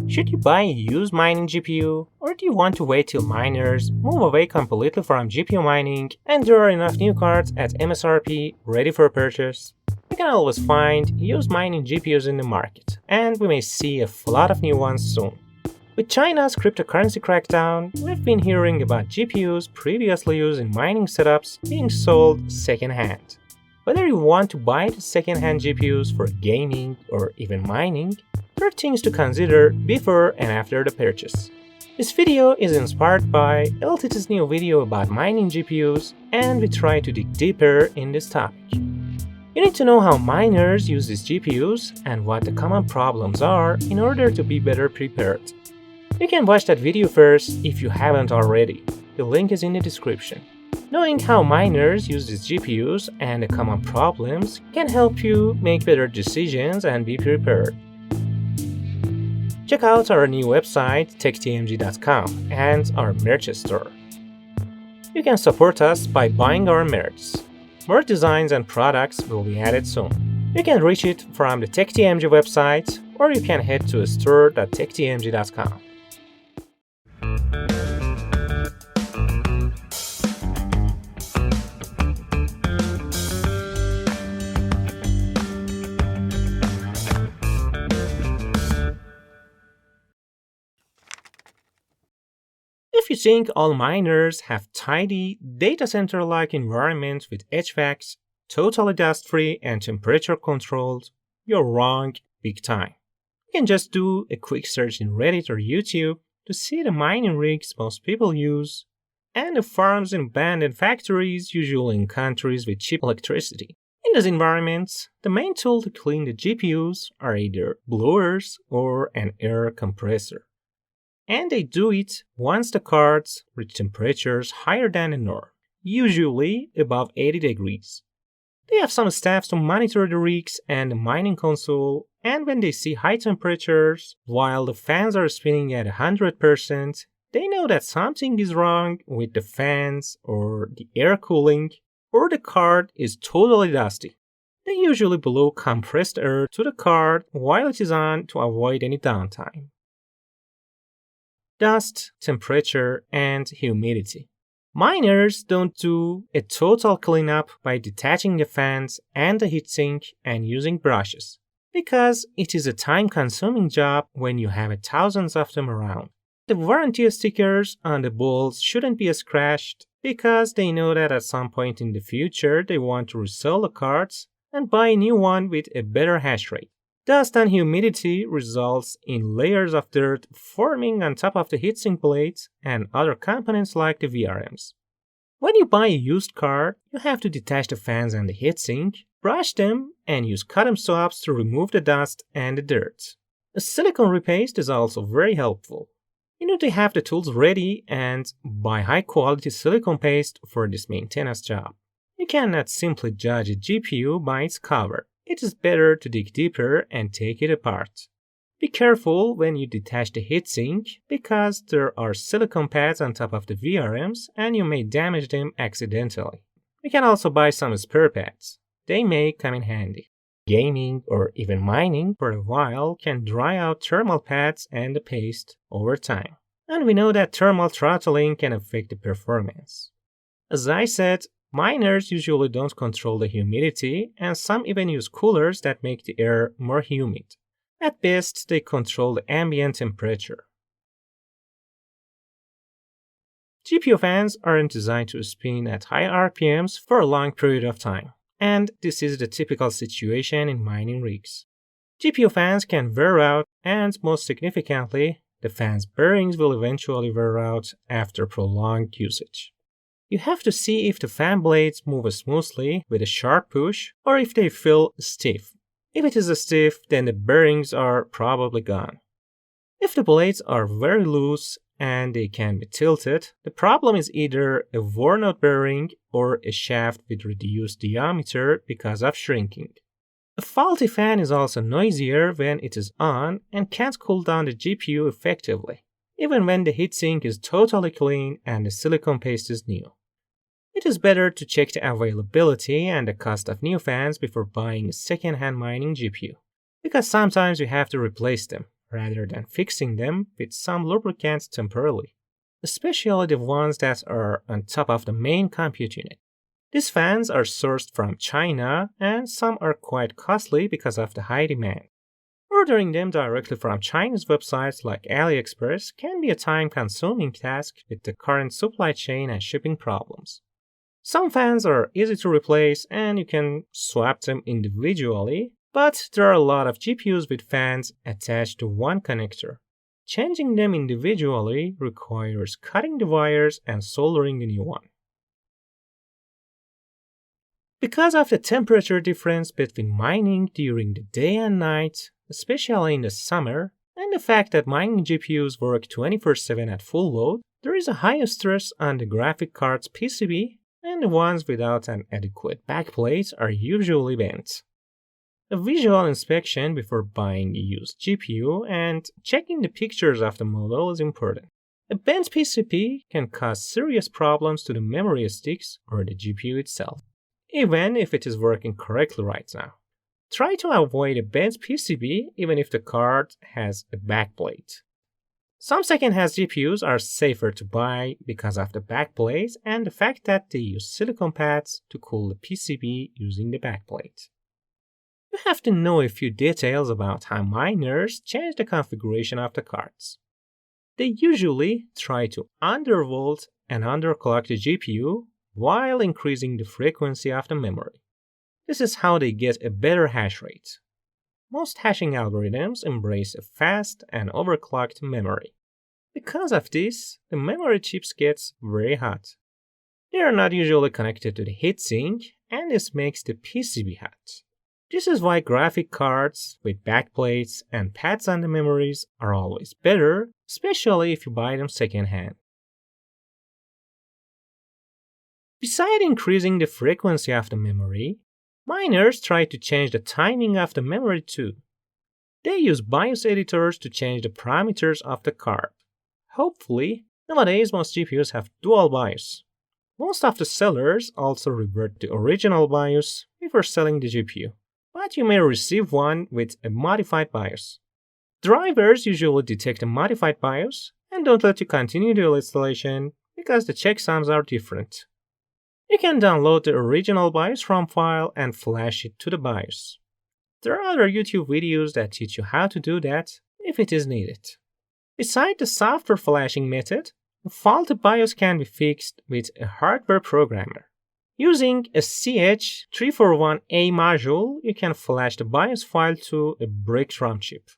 Should you buy a used mining GPU, or do you want to wait till miners move away completely from GPU mining and there are enough new cards at MSRP ready for purchase? You can always find used mining GPUs in the market, and we may see a lot of new ones soon. With China's cryptocurrency crackdown, we've been hearing about GPUs previously used in mining setups being sold second-hand. Whether you want to buy the second-hand GPUs for gaming or even mining, there are things to consider before and after the purchase. This video is inspired by LTT's new video about mining GPUs, and we try to dig deeper in this topic. You need to know how miners use these GPUs and what the common problems are in order to be better prepared. You can watch that video first if you haven't already. The link is in the description. Knowing how miners use these GPUs and the common problems can help you make better decisions and be prepared. Check out our new website techtmg.com and our merch store. You can support us by buying our merch. More designs and products will be added soon. You can reach it from the TechTMG website, or you can head to store.techtmg.com. If you think all miners have tidy, data center-like environments with HVACs, totally dust-free and temperature-controlled, you're wrong big time. You can just do a quick search in Reddit or YouTube to see the mining rigs most people use, and the farms and abandoned factories usually in countries with cheap electricity. In these environments, the main tool to clean the GPUs are either blowers or an air compressor. And they do it once the cards reach temperatures higher than the norm, usually above 80 degrees. They have some staffs to monitor the rigs and the mining console, and when they see high temperatures while the fans are spinning at 100%, they know that something is wrong with the fans or the air cooling, or the card is totally dusty. They usually blow compressed air to the card while it is on to avoid any downtime. Dust, temperature, and humidity. Miners don't do a total cleanup by detaching the fans and the heatsink and using brushes, because it is a time-consuming job when you have thousands of them around. The warranty stickers on the bolts shouldn't be scratched because they know that at some point in the future they want to resell the cards and buy a new one with a better hash rate. Dust and humidity results in layers of dirt forming on top of the heatsink blades and other components like the VRMs. When you buy a used card, you have to detach the fans and the heatsink, brush them, and use cotton swabs to remove the dust and the dirt. A silicone repaste is also very helpful. You need to have the tools ready and buy high-quality silicone paste for this maintenance job. You cannot simply judge a GPU by its cover. It is better to dig deeper and take it apart. Be careful when you detach the heatsink because there are silicone pads on top of the VRMs and you may damage them accidentally. You can also buy some spare pads. They may come in handy. Gaming or even mining for a while can dry out thermal pads and the paste over time. And we know that thermal throttling can affect the performance. As I said, miners usually don't control the humidity, and some even use coolers that make the air more humid. At best, they control the ambient temperature. GPU fans aren't designed to spin at high RPMs for a long period of time, and this is the typical situation in mining rigs. GPU fans can wear out, and most significantly, the fan's bearings will eventually wear out after prolonged usage. You have to see if the fan blades move smoothly with a sharp push or if they feel stiff. If it is stiff, then the bearings are probably gone. If the blades are very loose and they can be tilted, the problem is either a worn out bearing or a shaft with reduced diameter because of shrinking. A faulty fan is also noisier when it is on and can't cool down the GPU effectively, even when the heatsink is totally clean and the silicone paste is new. It is better to check the availability and the cost of new fans before buying a second-hand mining GPU, because sometimes you have to replace them, rather than fixing them with some lubricants temporarily, especially the ones that are on top of the main compute unit. These fans are sourced from China and some are quite costly because of the high demand. Ordering them directly from Chinese websites like AliExpress can be a time-consuming task with the current supply chain and shipping problems. Some fans are easy to replace and you can swap them individually, but there are a lot of GPUs with fans attached to one connector. Changing them individually requires cutting the wires and soldering a new one. Because of the temperature difference between mining during the day and night, especially in the summer, and the fact that mining GPUs work 24/7 at full load, there is a higher stress on the graphic card's PCB, and the ones without an adequate backplate are usually bent. A visual inspection before buying a used GPU and checking the pictures of the model is important. A bent PCB can cause serious problems to the memory sticks or the GPU itself, even if it is working correctly right now. Try to avoid a bent PCB even if the card has a backplate. Some second-hand GPUs are safer to buy because of the backplate and the fact that they use silicon pads to cool the PCB using the backplate. You have to know a few details about how miners change the configuration of the cards. They usually try to undervolt and underclock the GPU while increasing the frequency of the memory. This is how they get a better hash rate. Most hashing algorithms embrace a fast and overclocked memory. Because of this, the memory chips get very hot. They are not usually connected to the heatsink, and this makes the PCB hot. This is why graphic cards with backplates and pads on the memories are always better, especially if you buy them secondhand. Besides increasing the frequency of the memory, miners try to change the timing of the memory too. They use BIOS editors to change the parameters of the card. Hopefully, nowadays most GPUs have dual BIOS. Most of the sellers also revert the original BIOS before selling the GPU, but you may receive one with a modified BIOS. Drivers usually detect a modified BIOS and don't let you continue the installation because the checksums are different. You can download the original BIOS ROM file and flash it to the BIOS. There are other YouTube videos that teach you how to do that if it is needed. Besides the software flashing method, a faulty BIOS can be fixed with a hardware programmer. Using a CH341A module, you can flash the BIOS file to a brick ROM chip.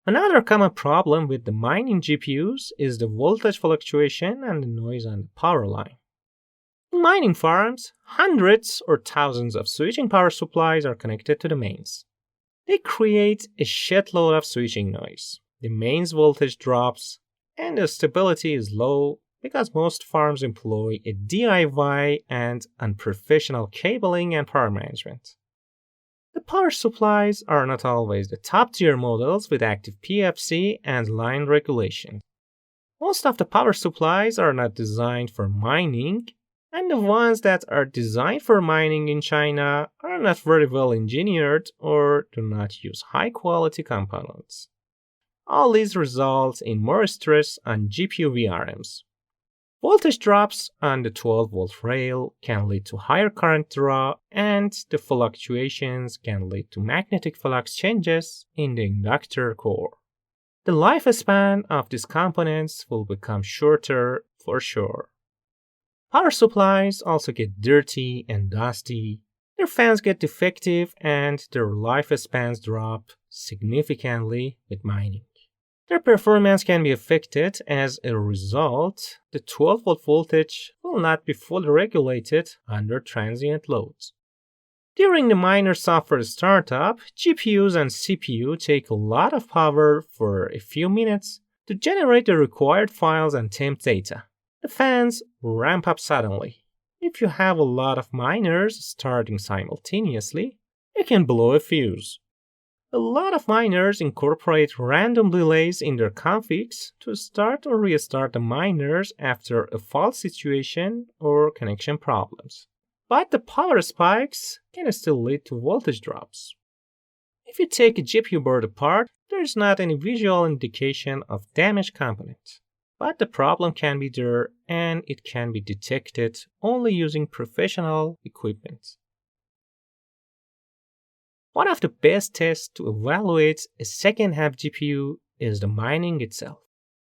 Another common problem with the mining GPUs is the voltage fluctuation and the noise on the power line. In mining farms, hundreds or thousands of switching power supplies are connected to the mains. They create a shitload of switching noise. The mains voltage drops, and the stability is low because most farms employ a DIY and unprofessional cabling and power management. The power supplies are not always the top-tier models with active PFC and line regulation. Most of the power supplies are not designed for mining, and the ones that are designed for mining in China are not very well engineered or do not use high-quality components. All these result in more stress on GPU VRMs. Voltage drops on the 12-volt rail can lead to higher current draw, and the fluctuations can lead to magnetic flux changes in the inductor core. The lifespan of these components will become shorter for sure. Power supplies also get dirty and dusty, their fans get defective, and their lifespans drop significantly with mining. Their performance can be affected. As a result, the 12-volt voltage will not be fully regulated under transient loads. During the miner software startup, GPUs and CPU take a lot of power for a few minutes to generate the required files and temp data. The fans ramp up suddenly. If you have a lot of miners starting simultaneously, you can blow a fuse. A lot of miners incorporate random delays in their configs to start or restart the miners after a fault situation or connection problems. But the power spikes can still lead to voltage drops. If you take a GPU board apart, there is not any visual indication of damaged components. But the problem can be there and it can be detected only using professional equipment. One of the best tests to evaluate a second-half GPU is the mining itself.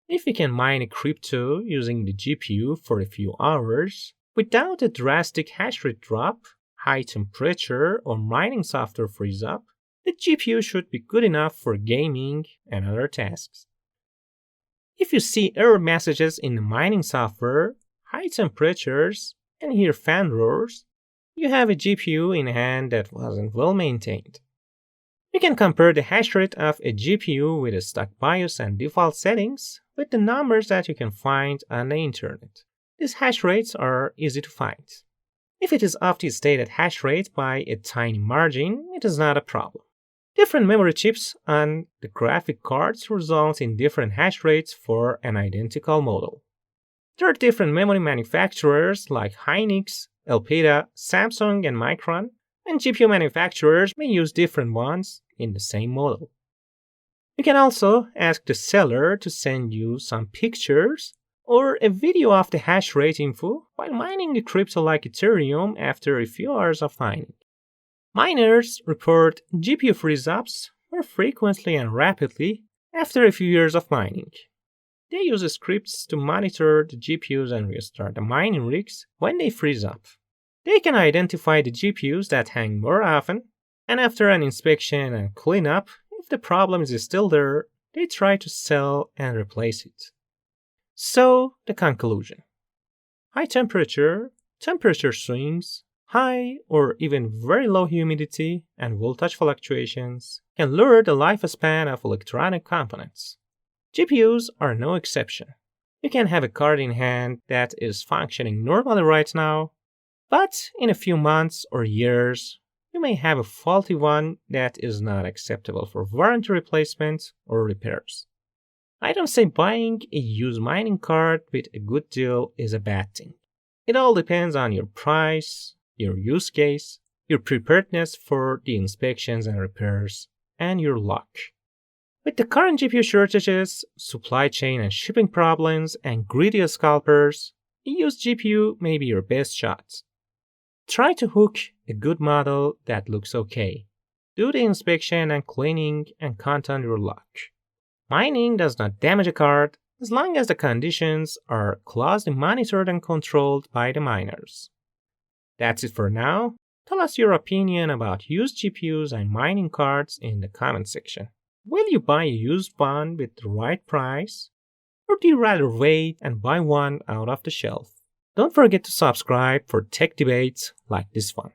If you can mine a crypto using the GPU for a few hours, without a drastic hash rate drop, high temperature, or mining software freeze up, the GPU should be good enough for gaming and other tasks. If you see error messages in the mining software, high temperatures, and hear fan roars, you have a GPU in hand that wasn't well maintained. You can compare the hash rate of a GPU with a stock BIOS and default settings with the numbers that you can find on the internet. These hash rates are easy to find. If it is off the stated hash rate by a tiny margin, it is not a problem. Different memory chips on the graphic cards result in different hash rates for an identical model. There are different memory manufacturers like Hynix, Elpida, Samsung, and Micron, and GPU manufacturers may use different ones in the same model. You can also ask the seller to send you some pictures or a video of the hash rate info while mining a crypto like Ethereum after a few hours of mining. Miners report GPU freeze-ups more frequently and rapidly after a few years of mining. They use scripts to monitor the GPUs and restart the mining rigs when they freeze up. They can identify the GPUs that hang more often, and after an inspection and cleanup, if the problem is still there, they try to sell and replace it. So, the conclusion. High temperature swings, high or even very low humidity, and voltage fluctuations can lower the lifespan of electronic components. GPUs are no exception. You can have a card in hand that is functioning normally right now, but in a few months or years, you may have a faulty one that is not acceptable for warranty replacement or repairs. I don't say buying a used mining card with a good deal is a bad thing. It all depends on your price, your use case, your preparedness for the inspections and repairs, and your luck. With the current GPU shortages, supply chain and shipping problems, and greedy scalpers, a used GPU may be your best shot. Try to hook a good model that looks okay. Do the inspection and cleaning and count on your luck. Mining does not damage a card as long as the conditions are closely monitored and controlled by the miners. That's it for now. Tell us your opinion about used GPUs and mining cards in the comment section. Will you buy a used one with the right price? Or do you rather wait and buy one out of the shelf? Don't forget to subscribe for tech debates like this one.